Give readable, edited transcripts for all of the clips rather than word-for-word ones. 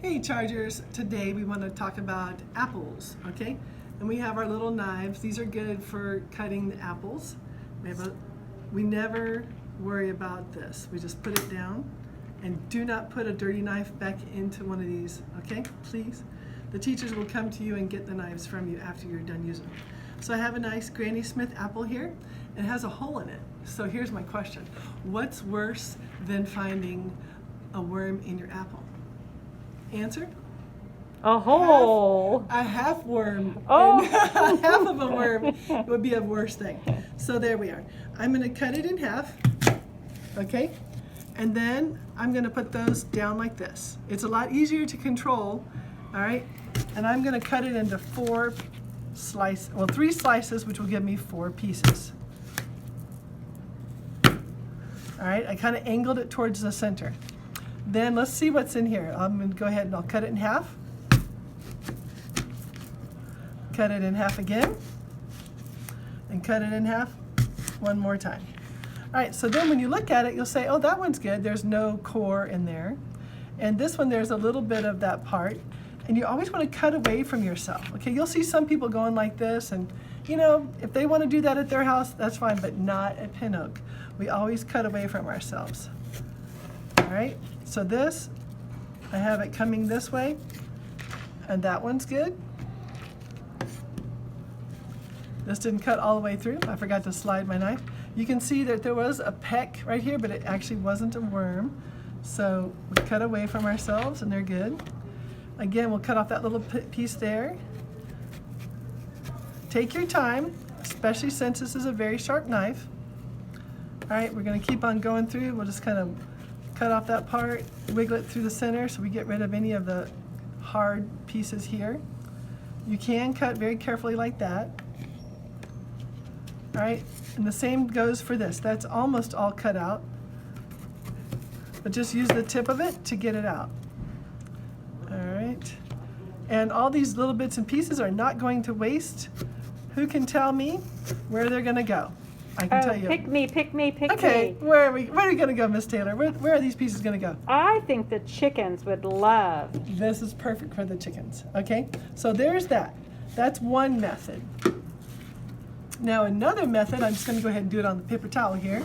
Hey Chargers, today we want to talk about apples, okay? And we have our little knives. These are good for cutting the apples. We never worry about this. We just put it down, and do not put a dirty knife back into one of these, okay? Please. The teachers will come to you and get the knives from you after you're done using them. So I have a nice Granny Smith apple here. It has a hole in it. So here's my question. What's worse than finding a worm in your apple? Answer? A hole. A half worm. Oh. And half of a worm would be a worse thing. So there we are. I'm going to cut it in half. Okay? And then I'm going to put those down like this. It's a lot easier to control. All right? And I'm going to cut it into three slices, which will give me 4 pieces. All right? I kind of angled it towards the center. Then let's see what's in here. I'm going to go ahead and I'll cut it in half. Cut it in half again. And cut it in half one more time. All right, so then when you look at it, you'll say, oh, that one's good. There's no core in there. And this one, there's a little bit of that part. And you always want to cut away from yourself. Okay, you'll see some people going like this. And, you know, if they want to do that at their house, that's fine, but not at Pin Oak. We always cut away from ourselves. All right, so this, I have it coming this way, and that one's good. This didn't cut all the way through. I forgot to slide my knife. You can see that there was a peck right here, but it actually wasn't a worm. So we cut away from ourselves, and they're good. Again, we'll cut off that little piece there. Take your time, especially since this is a very sharp knife. All right, we're going to keep on going through. We'll just kind of cut off that part, wiggle it through the center so we get rid of any of the hard pieces here. You can cut very carefully like that. All right, and the same goes for this. That's almost all cut out, but just use the tip of it to get it out. All right, and all these little bits and pieces are not going to waste. Who can tell me where they're going to go? I can tell you. Pick me. Okay, where are we going to go, Miss Taylor? Where are these pieces going to go? I think the chickens would love. This is perfect for the chickens. Okay, so there's that. That's one method. Now another method, I'm just going to go ahead and do it on the paper towel here.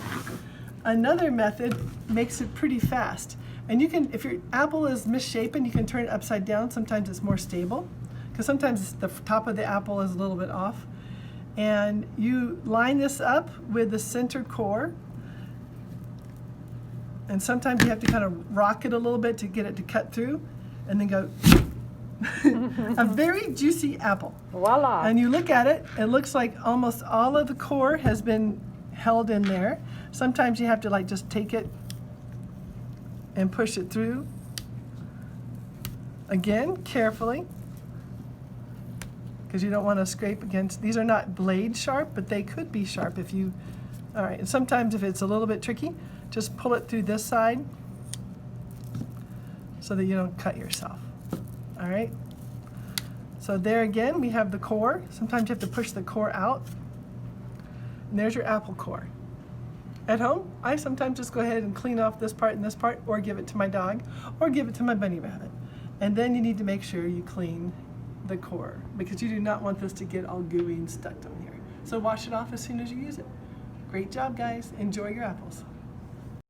Another method makes it pretty fast. And you can, if your apple is misshapen, you can turn it upside down. Sometimes it's more stable, because sometimes the top of the apple is a little bit off. And you line this up with the center core. And sometimes you have to kind of rock it a little bit to get it to cut through, and then go. A very juicy apple. Voila. And you look at it, it looks like almost all of the core has been held in there. Sometimes you have to like just take it and push it through. Again, carefully, because you don't want to scrape against. These are not blade sharp, but they could be sharp if you, all right, and sometimes if it's a little bit tricky, just pull it through this side so that you don't cut yourself. All right, so there again, we have the core. Sometimes you have to push the core out. And there's your apple core. At home, I sometimes just go ahead and clean off this part and this part, or give it to my dog, or give it to my bunny rabbit. And then you need to make sure you clean the core, because you do not want this to get all gooey and stuck down here. So wash it off as soon as you use it. Great job, guys. Enjoy your apples.